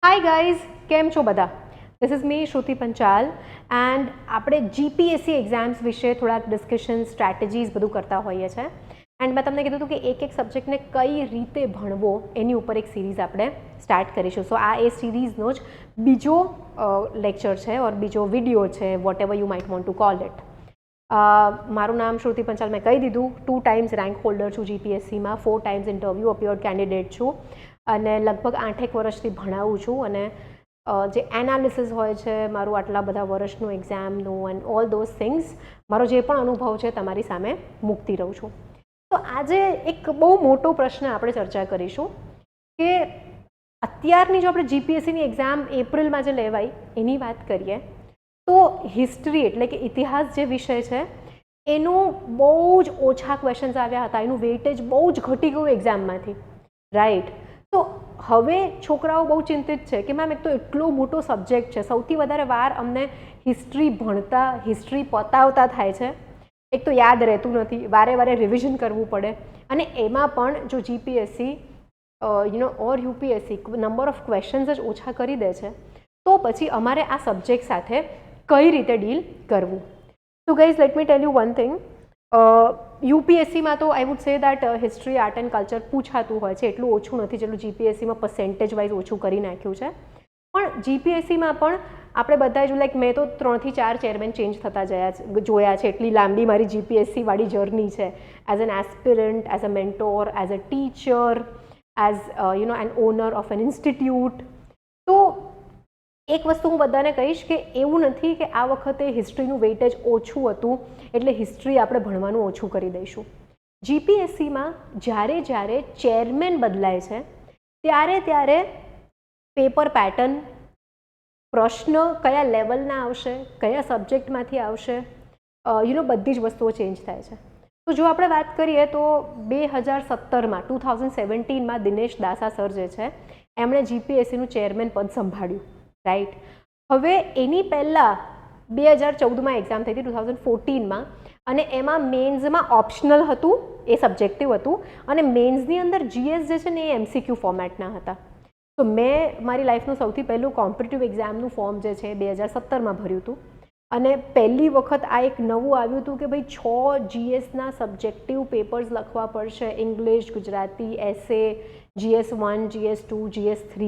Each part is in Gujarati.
હાય ગાઈઝ, કેમ છો બધા? This is me Shruti Panchal and આપણે જીપીએસસી એક્ઝામ્સ વિશે થોડાક ડિસ્કશન સ્ટ્રેટેજીસ બધું કરતા હોઈએ છીએ. એન્ડ મેં તમને કીધું હતું કે એક સબ્જેક્ટને કઈ રીતે ભણવો એની ઉપર એક સિરીઝ આપણે સ્ટાર્ટ કરીશું. સો આ એ સિરીઝનો જ બીજો લેક્ચર છે ઓર બીજો વિડીયો છે, whatever you might want to call it. મારું નામ શ્રુતિ પંચાલ, મેં કહી દીધું. 2 ટાઈમ્સ રેન્ક હોલ્ડર છું જીપીએસસીમાં, 4 ટાઈમ્સ ઇન્ટરવ્યૂ અપિયર્ડ કેન્ડિડેટ છું અને લગભગ 8 વર્ષથી ભણાવું છું. અને જે એનાલિસિસ હોય છે મારું આટલા બધા વર્ષનું એક્ઝામનું એન્ડ ઓલ ધોઝ થિંગ્સ, મારો જે પણ અનુભવ છે તમારી સામે મૂકતી રહું છું. તો આજે એક બહુ મોટો પ્રશ્ન આપણે ચર્ચા કરીશું કે અત્યારની જો આપણે જીપીએસસીની એક્ઝામ એપ્રિલમાં જે લેવાય એની વાત કરીએ તો હિસ્ટ્રી એટલે કે ઇતિહાસ જે વિષય છે એનું બહુ જ ઓછા ક્વેશ્ચન્સ આવ્યા હતા, એનું વેઇટેજ બહુ જ ઘટી ગયું એક્ઝામમાંથી, રાઈટ? તો હવે છોકરાઓ બહુ ચિંતિત છે કે મેમ એક તો એટલો મોટો સબ્જેક્ટ છે, સૌથી વધારે વાર અમને હિસ્ટ્રી ભણતા, હિસ્ટ્રી પતાવતા થાય છે. એક તો યાદ રહેતું નથી, વારે વારે રિવિઝન કરવું પડે, અને એમાં પણ જો GPSC or UPSC number of questions જ ઓછા કરી દે છે તો પછી અમારે આ સબ્જેક્ટ સાથે કઈ રીતે ડીલ કરવું. તો guys, let me tell you one thing. યુપીએસસીમાં તો I would say that history, art and culture પૂછાતું હોય છે, એટલું ઓછું નથી જેટલું જીપીએસસીમાં પર્સેન્ટેજ વાઇઝ ઓછું કરી નાખ્યું છે. પણ જીપીએસસીમાં પણ આપણે બધા જ લાઈક મેં તો 3 થી 4 ચેરમેન ચેન્જ થતા જોયા છે, એટલી લાંબી મારી જીપીએસસીવાળી જર્ની છે. As an aspirant, as a mentor, as a teacher, as an owner of an institute. તો એક વસ્તુ હું બધાને કહીશ કે એવું નથી કે આ વખતે હિસ્ટ્રીનું વેઇટેજ ઓછું હતું એટલે હિસ્ટ્રી આપણે ભણવાનું ઓછું કરી દઈશું. જીપીએસસીમાં જ્યારે ચેરમેન બદલાય છે ત્યારે પેપર પેટર્ન, પ્રશ્ન કયા લેવલના આવશે, કયા સબ્જેક્ટમાંથી આવશે, બધી જ વસ્તુઓ ચેન્જ થાય છે. તો જો આપણે વાત કરીએ તો 2017માં દિનેશ દાસા સર જે છે એમણે જીપીએસસીનું ચેરમેન પદ સંભાળ્યું, રાઈટ? હવે એની પહેલાં 2014માં એક્ઝામ થઈ હતી, 2014માં, અને એમાં મેન્સમાં ઓપ્શનલ હતું, એ સબ્જેક્ટિવ હતું, અને મેન્સની અંદર જીએસ જે છે ને એ એમસીક્યુ ફોર્મેટના હતા. તો મેં મારી લાઈફનું સૌથી પહેલું કોમ્પિટિટિવ એક્ઝામનું ફોર્મ જે છે 2017માં ભર્યું હતું, અને પહેલી વખત આ એક નવું આવ્યું હતું કે ભાઈ 6 જીએસના સબ્જેક્ટિવ પેપર્સ લખવા પડશે: ઇંગ્લિશ, ગુજરાતી, એસે, GS1, GS2, GS3.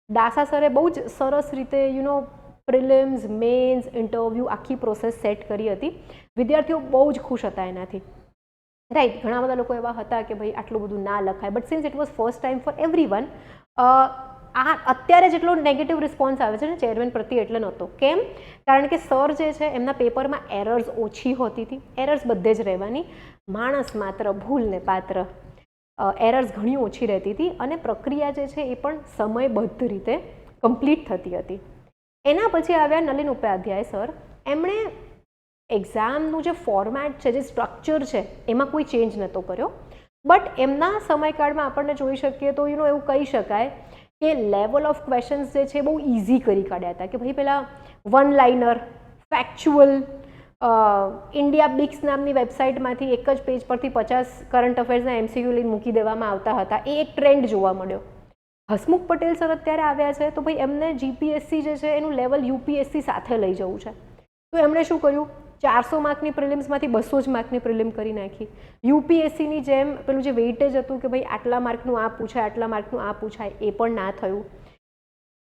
દાસા સરે બહુ જ સરસ રીતે પ્રિલિમ્સ, મેન્સ, ઇન્ટરવ્યૂ આખી પ્રોસેસ સેટ કરી હતી. વિદ્યાર્થીઓ બહુ જ ખુશ હતા એનાથી, રાઈટ? ઘણા બધા લોકો એવા હતા કે ભાઈ આટલું બધું ના લખાય, but since it was first time for everyone, આ અત્યારે જેટલો નેગેટિવ રિસ્પોન્સ આવે છે ને ચેરમેન પ્રત્યે એટલે નહોતો. કેમ? કારણ કે સર જે છે એમના પેપરમાં એરર્સ ઓછી હોતી હતી. એરર્સ બધે જ રહેવાની, માણસ માત્ર ભૂલને પાત્ર, એરર્સ ઘણી ઓછી રહેતી હતી, અને પ્રક્રિયા જે છે એ પણ સમયબદ્ધ રીતે કમ્પ્લીટ થતી હતી. એના પછી આવ્યા નલિન ઉપાધ્યાય સર. એમણે એક્ઝામનું જે ફોર્મેટ છે, જે સ્ટ્રક્ચર છે, એમાં કોઈ ચેન્જ નહોતો કર્યો, બટ એમના સમયકાળમાં આપણને જોઈ શકીએ તો એવું કહી શકાય કે લેવલ ઓફ ક્વેશ્ચન્સ જે છે બહુ ઇઝી કરી કાઢ્યા હતા. કે ભાઈ પેલા વન લાઇનર, ફેક્ચ્યુઅલ, ઇન્ડિયા બિક્સ નામની વેબસાઇટમાંથી એક જ પેજ પરથી 50 કરંટ અફેર્સના એમસીક્યુ લઈને મૂકી દેવામાં આવતા હતા, એ એક ટ્રેન્ડ જોવા મળ્યો. હસમુખ પટેલ સર અત્યારે આવ્યા છે તો ભાઈ એમને જીપીએસસી જે છે એનું લેવલ યુપીએસસી સાથે લઈ જવું છે. તો એમણે શું કર્યું? 400 માર્કની પ્રિલિમ્સમાંથી 200 જ માર્કની પ્રિલિમ કરી નાખી. યુપીએસસીની જેમ પેલું જે વેઇટેજ હતું કે ભાઈ આટલા માર્કનું આ પૂછાય, આટલા માર્કનું આ પૂછાય, એ પણ ના થયું.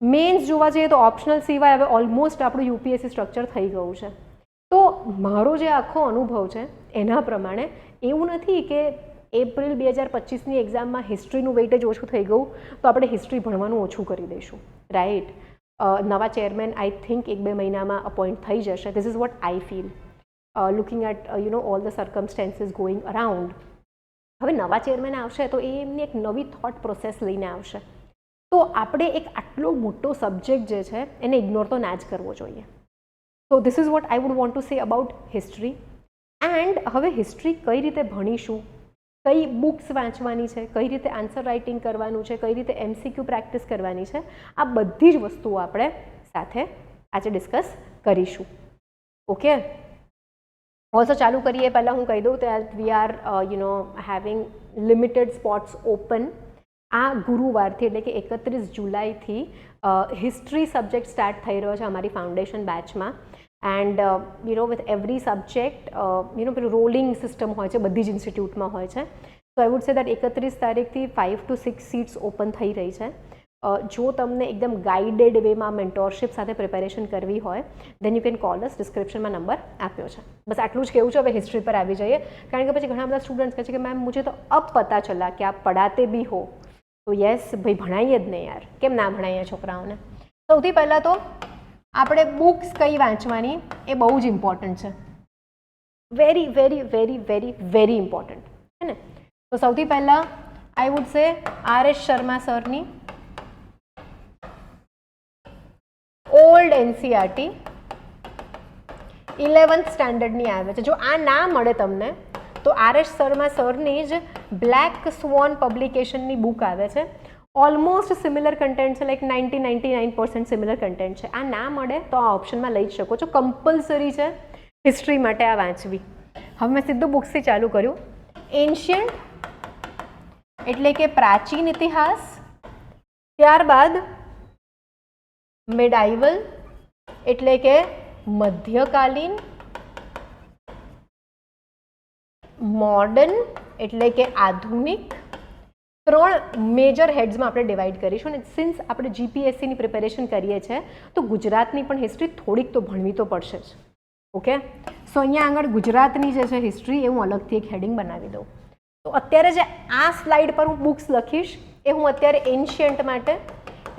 મેન્સ જોવા જઈએ તો ઓપ્શનલ સિવાય હવે ઓલમોસ્ટ આપણું યુપીએસસી સ્ટ્રક્ચર થઈ ગયું છે. તો મારો જે આખો અનુભવ છે એના પ્રમાણે એવું નથી કે એપ્રિલ 2025ની એક્ઝામમાં હિસ્ટ્રીનું વેઇટેજ ઓછું થઈ ગયું તો આપણે હિસ્ટ્રી ભણવાનું ઓછું કરી દઈશું, રાઈટ? નવા ચેરમેન આઈ થિંક 1-2 મહિનામાં અપોઇન્ટ થઈ જશે. This is what I feel, looking at all the circumstances going around. હવે નવા ચેરમેન આવશે તો એ એમની એક નવી થોટ પ્રોસેસ લઈને આવશે. તો આપણે એક આટલો મોટો સબ્જેક્ટ જે છે એને ઇગ્નોર તો ના જ કરવો જોઈએ. તો this is what I would want to say about history. And હવે હિસ્ટ્રી કઈ રીતે ભણીશું, કઈ બુક્સ વાંચવાની છે, કઈ રીતે આન્સર રાઇટિંગ કરવાનું છે, કઈ રીતે એમસીક્યુ પ્રેક્ટિસ કરવાની છે, આ બધી જ વસ્તુઓ આપણે સાથે આજે ડિસ્કસ કરીશું. ઓકે, ઓલ્સો ચાલુ કરીએ પહેલાં હું કહી દઉં that we are having limited spots open. આ ગુરુવારથી એટલે કે 31 જુલાઈથી હિસ્ટ્રી સબ્જેક્ટ સ્ટાર્ટ થઈ રહ્યો છે અમારી ફાઉન્ડેશન બેચમાં. એન્ડ વિથ એવરી સબ્જેક્ટ પેલું રોલિંગ સિસ્ટમ હોય છે, બધી જ ઇન્સ્ટિટ્યૂટમાં હોય છે. સો આઈ વુડ સે દેટ 31 તારીખથી 5 to 6 સીટ્સ ઓપન થઈ રહી છે. જો તમને એકદમ ગાઈડેડ વેમાં મેન્ટોરશિપ સાથે પ્રિપેરેશન કરવી હોય દેન યુ કેન કોલ અસ. ડિસ્ક્રિપ્શનમાં નંબર આપ્યો છે. બસ આટલું જ કહેવું છે. હવે હિસ્ટ્રી પર આવી જઈએ, કારણ કે પછી ઘણા બધા સ્ટુડન્ટ્સ કહે છે કે મેમ મુझे તો અબ પતા ચલા કે આપ પढ़ाते भी हो. તો યસ ભાઈ, ભણાવીએ જ નહીં યાર, કેમ ના ભણાવીએ છોકરાઓને. સૌથી પહેલાં તો આપણે બુક્સ કઈ વાંચવાની એ બહુ જ ઇમ્પોર્ટન્ટ છે. Very very very very very important છે ને. તો સૌથી પહેલાં I would say RS Sharma સરની ઓલ્ડ NCERT 11th સ્ટાન્ડર્ડની આવે છે. જો આ ના મળે તમને તો RS શર્મા સરની જ બ્લેક સ્વોન પબ્લિકેશનની બુક આવે છે. ઓલમોસ્ટ સિમિલર કન્ટેન્ટ છે, લાઈક 99% સિમિલર કન્ટેન્ટ છે. આ ના મળે તો આ ઓપ્શનમાં લઈ જ શકો છો. કમ્પલસરી છે હિસ્ટ્રી માટે આ વાંચવી. હવે મેં સીધું બુક્સથી ચાલુ કર્યું. એન્શિયન્ટ એટલે કે પ્રાચીન ઇતિહાસ, ત્યારબાદ મિડાઇવલ એટલે કે મધ્યકાલીન, મોડર્ન એટલે કે આધુનિક. 3 મેજર હેડ્સમાં આપણે ડિવાઈડ કરીશું. અને સિન્સ આપણે GPSCની પ્રિપેરેશન કરીએ છીએ તો ગુજરાતની પણ હિસ્ટ્રી થોડીક તો ભણવી તો પડશે જ. ઓકે, સો અહીંયા આગળ ગુજરાતની જે છે હિસ્ટ્રી એ હું અલગથી એક હેડિંગ બનાવી દઉં. તો અત્યારે જે આ સ્લાઇડ પર હું બુક્સ લખીશ એ હું અત્યારે એન્શિયન્ટ માટે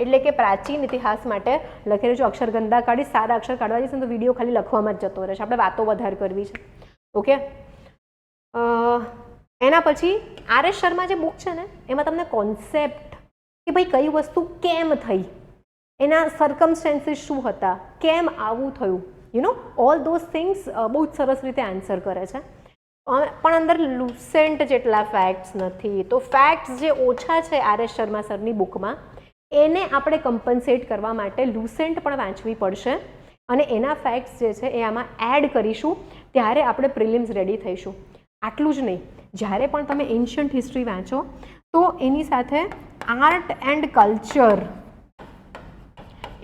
એટલે કે પ્રાચીન ઇતિહાસ માટે લખી રહી છું. અક્ષર ગંદા કાઢી સારા અક્ષર કાઢવા જઈશ ને તો વિડીયો ખાલી લખવામાં જ જતો રહેશે. આપણે વાતો વધારે કરવી છે. ઓકે, એના પછી RS શર્મા જે બુક છે ને એમાં તમને કોન્સેપ્ટ કે ભાઈ કઈ વસ્તુ કેમ થઈ, એના સર્કમસ્ટેન્સીસ શું હતા, કેમ આવું થયું, ઓલ ધોઝ થિંગ્સ બહુ જ સરસ રીતે આન્સર કરે છે. પણ અંદર લુસેન્ટ જેટલા ફેક્ટ્સ નથી. તો ફેક્ટ્સ જે ઓછા છે RS શર્મા સરની બુકમાં એને આપણે કમ્પન્સેટ કરવા માટે લુસેન્ટ પણ વાંચવી પડશે અને એના ફેક્ટ્સ જે છે એ આમાં એડ કરીશું. ત્યારે આપણે પ્રિલિમ્સ રેડી થઈશું. આટલું જ નહીં, જ્યારે પણ તમે એન્શિયન્ટ હિસ્ટ્રી વાંચો તો એની સાથે આર્ટ એન્ડ કલ્ચર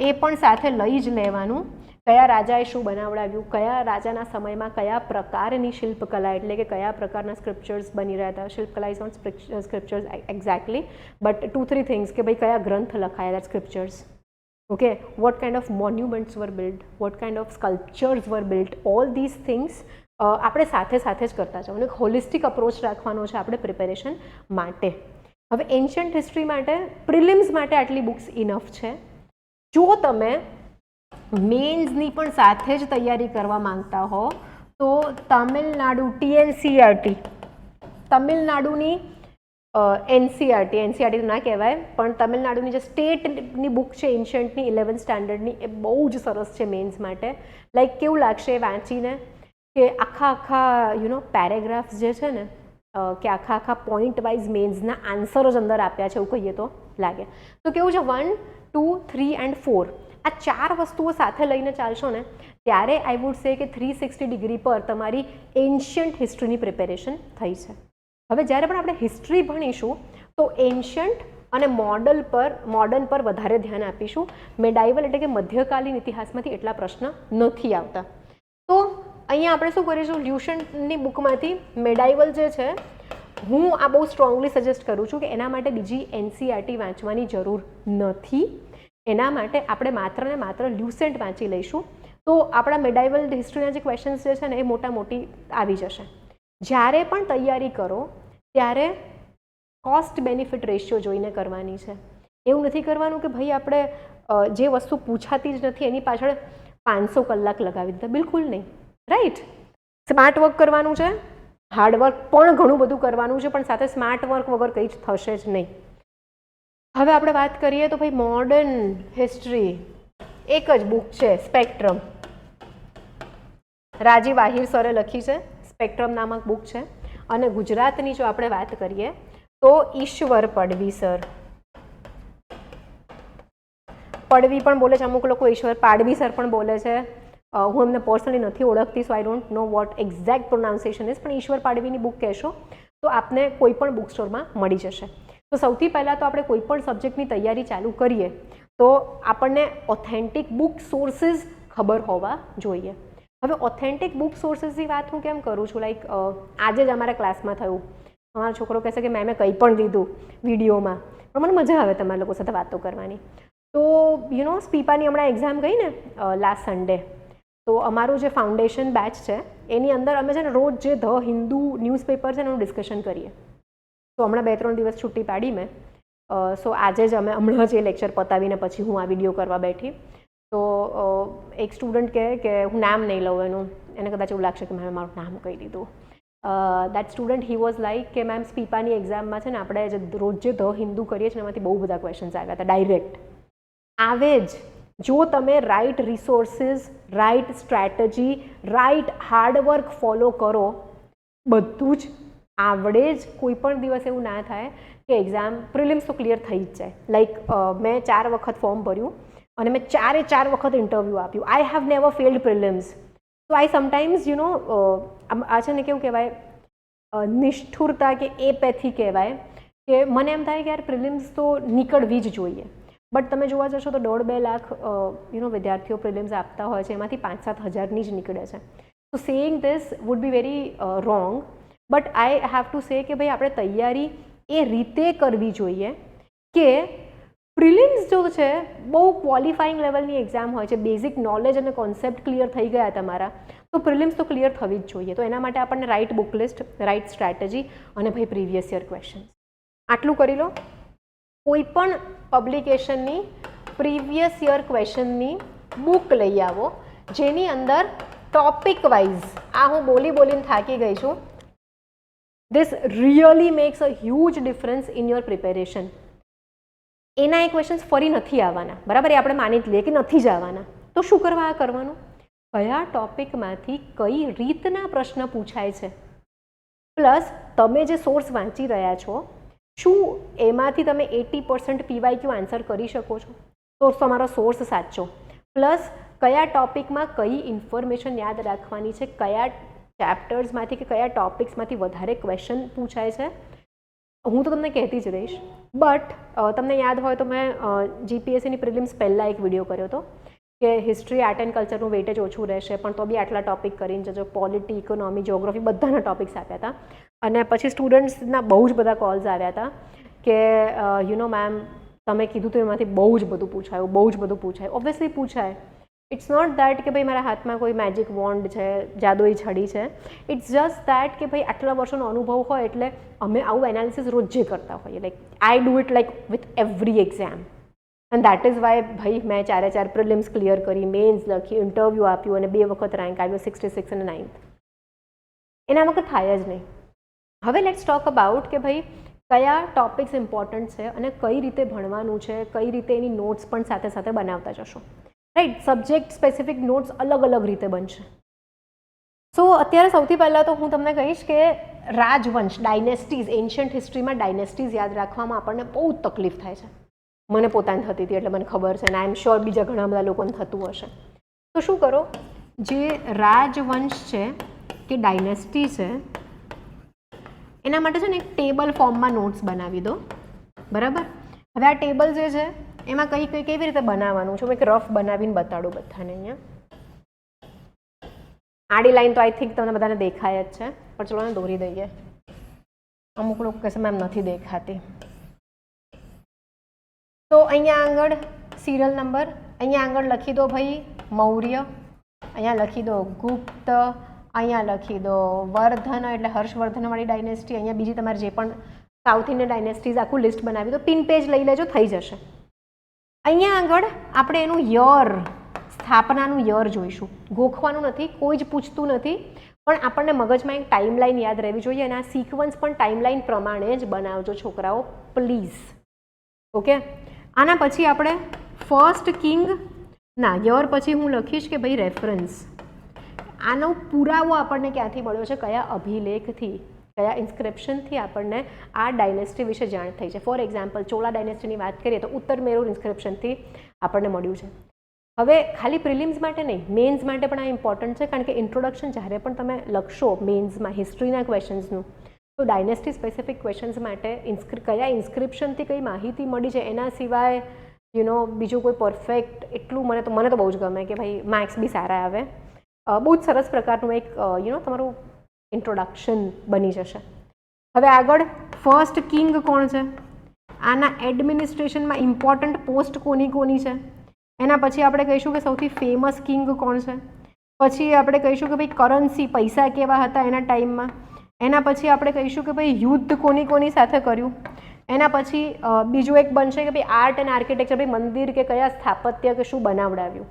એ પણ સાથે લઈ જ લેવાનું. કયા રાજાએ શું બનાવડાવ્યું, કયા રાજાના સમયમાં કયા પ્રકારની શિલ્પકલા એટલે કે કયા પ્રકારના સ્ક્રિપ્ચર્સ બની રહ્યા હતા. શિલ્પકલા is not scriptures exactly, but 2-3 things કે ભાઈ કયા ગ્રંથ લખાયેલા scriptures. Okay, what kind of monuments were build, what kind of sculptures were build, all this things આપણે સાથે સાથે જ કરતા જવાનું. એક હોલિસ્ટિક અપ્રોચ રાખવાનો છે આપણે પ્રિપેરેશન માટે. હવે એન્શિયન્ટ હિસ્ટ્રી માટે પ્રિલિમ્સ માટે આટલી બુક્સ ઇનફ છે. જો તમે મેન્સની પણ સાથે જ તૈયારી કરવા માંગતા હો તો તમિલનાડુ TNCERT, તમિલનાડુની NCERT તો ના કહેવાય પણ તમિલનાડુની જે સ્ટેટની બુક છે એન્શિયન્ટની 11th સ્ટાન્ડર્ડની એ બહુ જ સરસ છે મેન્સ માટે. લાઈક કેવું લાગશે એ વાંચીને કે આખા પેરેગ્રાફ્સ જે છે ને કે આખા પોઈન્ટ વાઇઝ મેન્સના આન્સર જ અંદર આપ્યા છે એવું કહીએ તો લાગે. તો કેવું છે 1, 2, 3 and 4 આ 4 વસ્તુઓ સાથે લઈને ચાલશો ને ત્યારે આઈ વુડ સે કે 360 ડિગ્રી પર તમારી એન્શિયન્ટ હિસ્ટ્રીની પ્રિપેરેશન થઈ છે. હવે જ્યારે પણ આપણે હિસ્ટ્રી ભણીશું તો એન્શિયન્ટ અને મોડર્ન પર વધારે ધ્યાન આપીશું. મેડાઇવલ એટલે કે મધ્યકાલીન ઇતિહાસમાંથી એટલા પ્રશ્ન નથી આવતા. તો અહીંયા આપણે શું કરીશું, લ્યુશન્ટની બુકમાંથી મેડાઇવલ જે છે હું આ બહુ સ્ટ્રોંગલી સજેસ્ટ કરું છું કે એના માટે બીજી NCERT વાંચવાની જરૂર નથી. એના માટે આપણે માત્ર ને માત્ર લ્યુસેન્ટ વાંચી લઈશું તો આપણા મેડાઇવલ હિસ્ટ્રીના જે ક્વેશ્ચન્સ જે છે ને એ મોટી આવી જશે. જ્યારે પણ તૈયારી કરો ત્યારે કોસ્ટ બેનિફિટ રેશિયો જોઈને કરવાની છે. એવું નથી કરવાનું કે ભાઈ આપણે જે વસ્તુ પૂછાતી જ નથી એની પાછળ 500 કલાક લગાવી દીધા, બિલકુલ નહીં. રાઈટ, સ્માર્ટ વર્ક કરવાનું છે, હાર્ડવર્ક પણ ઘણું બધું કરવાનું છે, પણ સાથે સ્માર્ટ વર્ક વગર કંઈ જ થશે જ નહીં. હવે આપણે વાત કરીએ તો ભાઈ મોડર્ન હિસ્ટ્રી એક જ બુક છે સ્પેક્ટ્રમ. રાજીવ આહિર સરે લખી છે, સ્પેક્ટ્રમ નામક બુક છે. અને ગુજરાતની જો આપણે વાત કરીએ તો ઈશ્વર પડવી સર, પડવી પણ બોલે છે અમુક લોકો, ઈશ્વર પાડવી સર પણ બોલે છે. હું એમને પર્સનલી નથી ઓળખતી so I don't know what exact pronunciation is, પણ ઈશ્વર પાડવીની બુક કહેશો તો આપને કોઈ પણ બુક સ્ટોરમાં મળી જશે. તો સૌથી પહેલાં તો આપણે કોઈ પણ સબ્જેક્ટની તૈયારી ચાલુ કરીએ તો આપણને ઓથેન્ટિક બુક સોર્સિસ ખબર હોવા જોઈએ. હવે ઓથેન્ટિક બુક સોર્સિસની વાત હું કેમ કરું છું, લાઈક આજે જ અમારા ક્લાસમાં થયું, અમારો છોકરો કહેશે કે મેં કંઈ પણ લીધું વિડીયોમાં, પણ મને મજા આવે તમારા લોકો સાથે વાતો કરવાની. તો સ્પીપાની હમણાં એક્ઝામ ગઈ ને લાસ્ટ સન્ડે, તો અમારું જે ફાઉન્ડેશન બેચ છે એની અંદર અમે છે ને રોજ જે ધ હિન્દુ ન્યૂઝપેપર છે એનું ડિસ્કશન કરીએ. તો હમણાં 2-3 દિવસ છુટ્ટી પાડી મેં, સો આજે જ અમે હમણાં જ એ લેક્ચર પતાવીને પછી હું આ વિડીયો કરવા બેઠી. તો એક સ્ટુડન્ટ કહે કે હું નામ નહીં લઉં એનું, એને કદાચ એવું લાગશે કે મેં મારું નામ કહી દીધું. That student he was like કે મેમ સ્પીપાની એક્ઝામમાં છે ને આપણે જે રોજ જે ધ હિન્દુ કરીએ છીએ એમાંથી બહુ બધા ક્વેશ્ચન્સ આવ્યા હતા ડાયરેક્ટ. આવે જ જો તમે right resources, right strategy, right hard work follow કરો, બધું જ આવડે જ. કોઈ પણ દિવસ એવું ના થાય કે એક્ઝામ પ્રિલિમ્સ તો ક્લિયર થઈ જ જાય. લાઈક મેં 4 વખત ફોર્મ ભર્યું અને મેં 4 વખત ઇન્ટરવ્યૂ આપ્યું. I have never failed prelims. તો આઈ સમટાઈમ્સ આ છે ને કેવું કહેવાય, નિષ્ઠુરતા કે એપેથી કહેવાય કે મને એમ થાય કે યાર પ્રિલિમ્સ તો નીકળવી જ જોઈએ. બટ તમે જોવા જશો તો 1.5-2 લાખ વિદ્યાર્થીઓ પ્રિલિમ્સ આપતા હોય છે, એમાંથી 5-7 હજારની જ નીકળે છે. તો saying this would be very wrong. But I have to say કે ભાઈ આપણે તૈયારી એ રીતે કરવી જોઈએ કે પ્રિલિમ્સ જો છે બહુ ક્વોલિફાઈંગ લેવલની એક્ઝામ હોય છે, બેઝિક નોલેજ અને કોન્સેપ્ટ ક્લિયર થઈ ગયા તમારા, તો પ્રિલિમ્સ તો ક્લિયર થવી જ જોઈએ. તો એના માટે આપણને right book list, right strategy અને ભાઈ પ્રીવિયસ યર ક્વેશ્ચન આટલું કરી લો. કોઈ પણ પબ્લિકેશનની પ્રીવિયસ યર ક્વેશ્ચનની બુક લઈ આવો જેની અંદર ટોપિક વાઇઝ, આ હું બોલીને થાકી ગઈ છું, this really makes a huge difference in your preparation. એના એ ક્વેશ્ચન્સ ફરી નથી આવવાના, બરાબર? એ આપણે માની જ લઈએ કે નથી જ આવવાના. તો શું કરવાનું? કયા ટોપિકમાંથી કઈ રીતના પ્રશ્ન પૂછાય છે, પ્લસ તમે જે સોર્સ વાંચી રહ્યા છો શું એમાંથી તમે 80% PYQ આન્સર કરી શકો છો? તો તમારો સોર્સ સાચો. પ્લસ કયા ટોપિકમાં કઈ ઇન્ફોર્મેશન યાદ રાખવાની છે, કયા ચેપ્ટર્સમાંથી કે કયા ટોપિક્સમાંથી વધારે ક્વેશ્ચન પૂછાય છે, હું તો તમને કહેતી જ રહીશ. બટ તમને યાદ હોય તો મેં GPSCની પ્રિલિમ્સ પહેલાં એક વિડીયો કર્યો હતો કે હિસ્ટ્રી, આર્ટ એન્ડ કલ્ચરનું વેટેજ ઓછું રહેશે, પણ તો બી આટલા ટોપિક કરીને જજો. પોલિટી, ઇકોનોમી, જિયોગ્રાફી બધાના ટોપિક્સ આપ્યા હતા. અને પછી સ્ટુડન્ટ્સના બહુ જ બધા કોલ્સ આવ્યા હતા કે મેમ તમે કીધું તો એમાંથી બહુ જ બધું પૂછાયું. ઓબ્વિયસલી પૂછાય. ઇટ્સ નોટ દેટ કે ભાઈ મારા હાથમાં કોઈ મેજિક વોન્ડ છે, જાદુઈ છડી છે. ઇટ્સ જસ્ટ દેટ કે ભાઈ આટલા વર્ષોનો અનુભવ હોય એટલે અમે આવું એનાલિસિસ રોજે કરતા હોઈએ. Like I do it like with every exam. And that is why ભાઈ મેં 4 પ્રિલિમ્સ ક્લિયર કરી, મેન્સ લખી, ઇન્ટરવ્યૂ આપ્યું અને 2 વખત રેન્ક આવ્યો 66 અને 9th. એના વખત થાય જ નહીં. હવે લેટ્સ ટોક અબાઉટ કે ભાઈ કયા ટોપિક્સ ઇમ્પોર્ટન્ટ છે અને કઈ રીતે ભણવાનું છે, કઈ રીતે એની નોટ્સ પણ સાથે સાથે બનાવતા જશો. રાઈટ? સબ્જેક્ટ સ્પેસિફિક નોટ્સ અલગ અલગ રીતે બનશે. સો અત્યારે સૌથી પહેલાં તો હું તમને કહીશ કે રાજવંશ, ડાયનેસ્ટીઝ, એન્શિયન્ટ હિસ્ટ્રીમાં ડાયનેસ્ટીઝ યાદ રાખવામાં આપણને બહુ તકલીફ થાય છે. મને પોતાને થતી હતી એટલે મને ખબર છે, અને આઈ એમ શ્યોર બીજા ઘણા બધા લોકોને થતું હશે. તો શું કરો, જે રાજવંશ છે કે ડાયનેસ્ટી છે એના માટે છે ને એક ટેબલ ફોર્મમાં નોટ્સ બનાવી દો, બરાબર? હવે આ ટેબલ જે છે એમાં કેવી રીતે બનાવવાનું છે, હું એક રફ બનાવીને બતાડું બધાને. અહીંયા આડી લાઈન તો આઈ થિંક તમને બધાને દેખાય જ છે, પણ ચલો ને દોરી દઈએ. અમુક લોકો કહેશે મેમ નથી દેખાતી. તો અહીંયા આગળ સિરિયલ નંબર, અહીંયા આગળ લખી દો ભાઈ મૌર્ય, અહીંયા લખી દો ગુપ્ત, અહીંયા લખી દો વર્ધન એટલે હર્ષવર્ધનવાળી ડાયનેસ્ટી, અહીંયા બીજી તમારે જે પણ સાઉથ ઇન્ડિયન ડાયનેસ્ટીઝ આખું લિસ્ટ બનાવી દો. પિન પેજ લઈ લેજો, થઈ જશે. અહીંયા આગળ આપણે એનું યર, સ્થાપનાનું યર જોઈશું. ગોખવાનું નથી, કોઈ જ પૂછતું નથી, પણ આપણને મગજમાં એક ટાઈમલાઈન યાદ રહેવી જોઈએ અને આ સિક્વન્સ પણ ટાઈમલાઈન પ્રમાણે જ બનાવજો છોકરાઓ, પ્લીઝ. ઓકે? આના પછી આપણે ફર્સ્ટ કિંગ ના યર પછી હું લખીશ કે ભાઈ રેફરન્સ. આનો પુરાવો આપણને ક્યાંથી મળ્યો છે, કયા અભિલેખથી, કયા ઇન્સ્ક્રિપ્શનથી આપણને આ ડાયનેસ્ટી વિશે જાણ થઈ છે. ફોર એક્ઝામ્પલ ચોલા ડાયનેસ્ટીની વાત કરીએ તો ઉત્તર મેરુર ઇન્સ્ક્રિપ્શનથી આપણને મળ્યું છે. હવે ખાલી પ્રિલિમ્સ માટે નહીં, મેન્સ માટે પણ આ ઇમ્પોર્ટન્ટ છે, કારણ કે ઇન્ટ્રોડક્શન જ્યારે પણ તમે લખશો મેન્સમાં હિસ્ટ્રીના ક્વેશ્ચન્સનું તો ડાયનેસ્ટી સ્પેસિફિક ક્વેશ્ચન્સ માટે કયા ઇન્સ્ક્રિપ્શનથી કઈ માહિતી મળી છે એના સિવાય બીજું કોઈ પરફેક્ટ એટલું મને તો બહુ જ ગમે કે ભાઈ માર્ક્સ બી સારા આવે. બહુ જ સરસ પ્રકારનું એક તમારું ઇન્ટ્રોડક્શન બની જશે. હવે આગળ ફર્સ્ટ કિંગ કોણ છે, આના એડમિનિસ્ટ્રેશનમાં ઇમ્પોર્ટન્ટ પોસ્ટ કોની છે, એના પછી આપણે કહીશું કે સૌથી ફેમસ કિંગ કોણ છે, પછી આપણે કહીશું કે ભાઈ કરન્સી પૈસા કેવા હતા એના ટાઈમમાં, એના પછી આપણે કહીશું કે ભાઈ યુદ્ધ કોની સાથે કર્યું, એના પછી બીજું એક બનશે કે ભાઈ આર્ટ એન્ડ આર્કિટેક્ચર, ભાઈ મંદિર કે કયા સ્થાપત્ય કે શું બનાવડાવ્યું.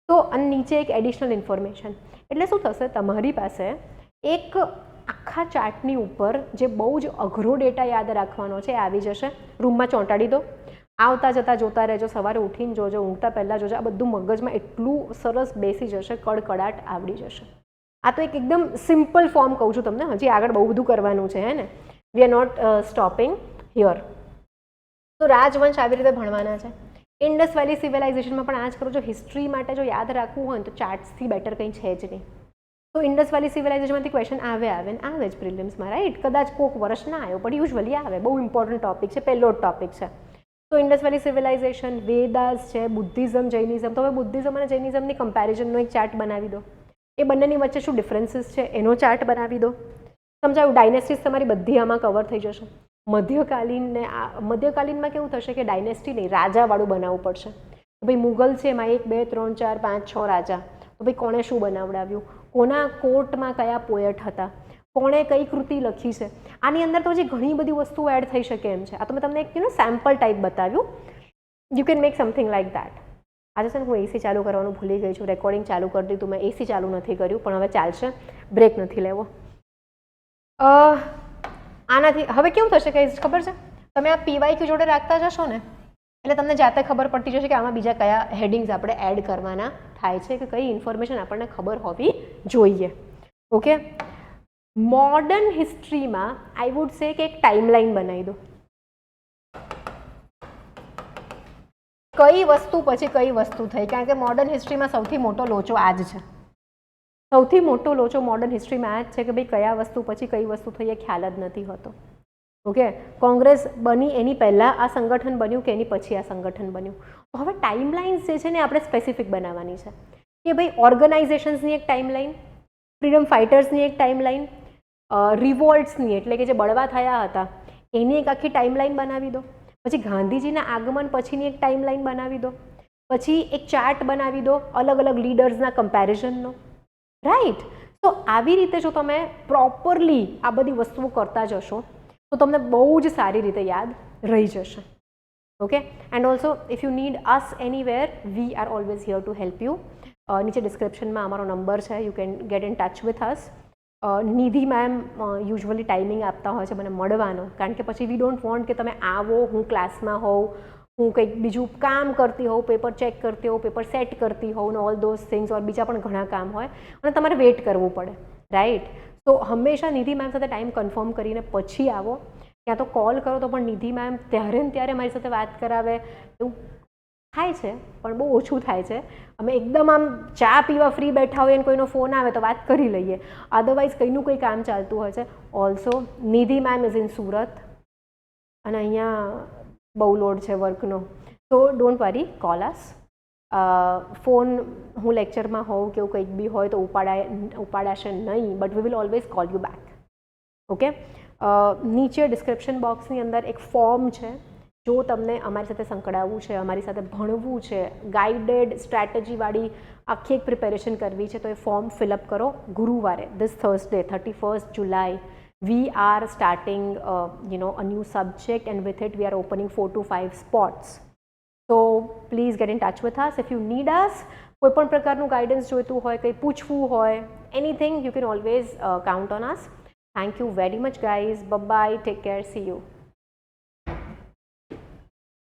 તો અને નીચે એક એડિશનલ ઇન્ફોર્મેશન. એટલે શું થશે, તમારી પાસે એક આખા ચાર્ટની ઉપર જે બહુ જ અઘરો ડેટા યાદ રાખવાનો છે એ આવી જશે. રૂમમાં ચોંટાડી દો, આવતા જતાં જોતા રહેજો, સવારે ઉઠીને જોજો, ઊંઘતા પહેલાં જોજો, આ બધું મગજમાં એટલું સરસ બેસી જશે, કડકડાટ આવડી જશે. આ તો એક એકદમ સિમ્પલ ફોર્મ કહું છું તમને, હજી આગળ બહુ બધું કરવાનું છે હે ને. We are not stopping here. તો રાજવંશ આવી રીતે ભણવાના છે. ઇન્ડસ વેલી સિવિલાઇઝેશનમાં પણ આ જ કરો. જો હિસ્ટ્રી માટે જો યાદ રાખવું હોય તો ચાર્ટ્સથી બેટર કંઈ છે જ નહીં. તો ઇન્ડસ વેલી સિવિલાઇઝેશનમાંથી ક્વેશ્ચન આવે જ પ્રિલિમ્સમાં, રાઈટ. કદાચ કોઈક વર્ષ ના આવ્યો પણ યુઝ્યુઅલી આવે. બહુ ઇમ્પોર્ટન્ટ ટોપિક છે, પહેલો જ ટોપિક છે. તો ઇન્ડસ વેલી સિવિલાઇઝેશન, વેદાસ છે, બુદ્ધિઝમ, જૈનિઝમ. તો હવે બુદ્ધિઝમ અને જૈનિઝમની કમ્પેરિઝનનો એક ચાર્ટ બનાવી દો. એ બંનેની વચ્ચે શું ડિફરન્સીસ છે એનો ચાર્ટ બનાવી દો. સમજાયું? ડાયનેસ્ટીઝ તમારી બધી આમાં કવર થઈ જશે. મધ્યકાલીનમાં કેવું થશે કે ડાયનેસ્ટી નહીં, રાજાવાળું બનાવવું પડશે. તો ભાઈ મુગલ છે એમાં 1 2 3 4 5 6 રાજા. તો ભાઈ કોણે શું બનાવડાવ્યું, કોના કોર્ટમાં કયા પોએટ હતા, કોણે કઈ કૃતિ લખી છે. આની અંદર તો હજી ઘણી બધી વસ્તુઓ એડ થઈ શકે એમ છે. આ તો મેં તમને એક સેમ્પલ ટાઈપ બતાવ્યું. You can make something like that. આજે છે ને હું એસી ચાલુ કરવાનું ભૂલી ગઈ છું, રેકોર્ડિંગ ચાલુ કરી દીધું, મેં એસી ચાલુ નથી કર્યું, પણ હવે ચાલશે, બ્રેક નથી લેવો. આનાથી હવે કેવું થશે કે ખબર છે, તમે આ પીવાયક્યુ જોડે રાખતા જશો ને એટલે તમને જાતે ખબર પડતી જશે કે આમાં બીજા કયા હેડિંગ્સ આપણે એડ કરવાના થાય છે, કે કઈ ઇન્ફોર્મેશન આપણને ખબર હોવી જોઈએ. ઓકે, મોડર્ન હિસ્ટ્રીમાં આઈ વુડ સે કે એક ટાઈમલાઈન બનાવી દો. કઈ વસ્તુ પછી કઈ વસ્તુ થઈ, કારણ કે મોડર્ન હિસ્ટ્રીમાં સૌથી મોટો લોચો આ જ છે. સૌથી મોટો લોચો મોડર્ન હિસ્ટ્રીમાં આ જ છે કે ભાઈ કયા વસ્તુ પછી કઈ વસ્તુ થઈ એ ખ્યાલ જ નથી હોતો. ઓકે, કોંગ્રેસ બની એની પહેલાં આ સંગઠન બન્યું કે એની પછી આ સંગઠન બન્યું. તો હવે ટાઈમલાઇન્સ જે છે ને આપણે સ્પેસિફિક બનાવવાની છે કે ભાઈ ઓર્ગેનાઇઝેશન્સની એક ટાઈમલાઈન, ફ્રીડમ ફાઇટર્સની એક ટાઈમલાઈન, રિવોલ્ટ્સની એટલે કે જે બળવા થયા હતા એની એક આખી ટાઈમલાઈન બનાવી દો. પછી ગાંધીજીના આગમન પછીની એક ટાઈમલાઈન બનાવી દો. પછી એક ચાર્ટ બનાવી દો અલગ અલગ લીડર્સના કમ્પેરિઝનનો, રાઈટ. તો આવી રીતે જો તમે પ્રોપરલી આ બધી વસ્તુઓ કરતા જશો તો તમને બહુ જ સારી રીતે યાદ રહી જશે. Okay, and also if you need us anywhere, we are always here to help you. નીચે ડિસ્ક્રિપ્શનમાં અમારો નંબર છે, you can get in touch with us. Nidhi ma'am usually timing આપતા હોય છે મને મળવાનો, કારણ કે પછી વી ડોન્ટ વોન્ટ કે તમે આવો, હું ક્લાસમાં હોઉં, હું કંઈક બીજું કામ કરતી હોઉં, પેપર ચેક કરતી હોઉં, પેપર સેટ કરતી હોઉં ને ઓલ ધોઝ થિંગ્સ, ઓર બીજા પણ ઘણા કામ હોય અને તમારે વેઇટ કરવું પડે, રાઈટ. તો હંમેશા નિધિ મેમ સાથે ટાઈમ કન્ફર્મ કરીને પછી આવો. ક્યાં તો કોલ કરો તો પણ નિધિ મેમ ત્યારે ને ત્યારે મારી સાથે વાત કરાવે એવું થાય છે, પણ બહુ ઓછું થાય છે. અમે એકદમ આમ ચા પીવા ફ્રી બેઠા હોઈએ અને કોઈનો ફોન આવે તો વાત કરી લઈએ, અધરવાઇઝ કંઈનું કંઈ કામ ચાલતું હોય છે. Also Nidhi ma'am is in Surat અને અહીંયા બહુ લોડ છે વર્કનો, તો don't worry, call us. Phone હું લેક્ચરમાં હોઉં કે એવું કંઈક બી હોય તો ઉપાડાશે નહીં, but we will always call you back. Okay, નીચે ડિસ્ક્રિપ્શન બોક્સની અંદર એક ફોર્મ છે. જો તમને અમારી સાથે સંકળાવવું છે, અમારી સાથે ભણવું છે, ગાઈડેડ સ્ટ્રેટેજીવાળી આખી એક પ્રિપેરેશન કરવી છે, તો એ ફોર્મ ફિલઅપ કરો. ગુરુવારે, this Thursday 31st July, we are starting a new subject, and with it we are opening 4 to 5 spots. So please get in touch with us if you need us. કોઈ પણ પ્રકારનું ગાઈડન્સ જોઈતું હોય, કંઈ પૂછવું હોય, anything, you can always count on us. Thank you very much guys. Bye bye, take care, see you.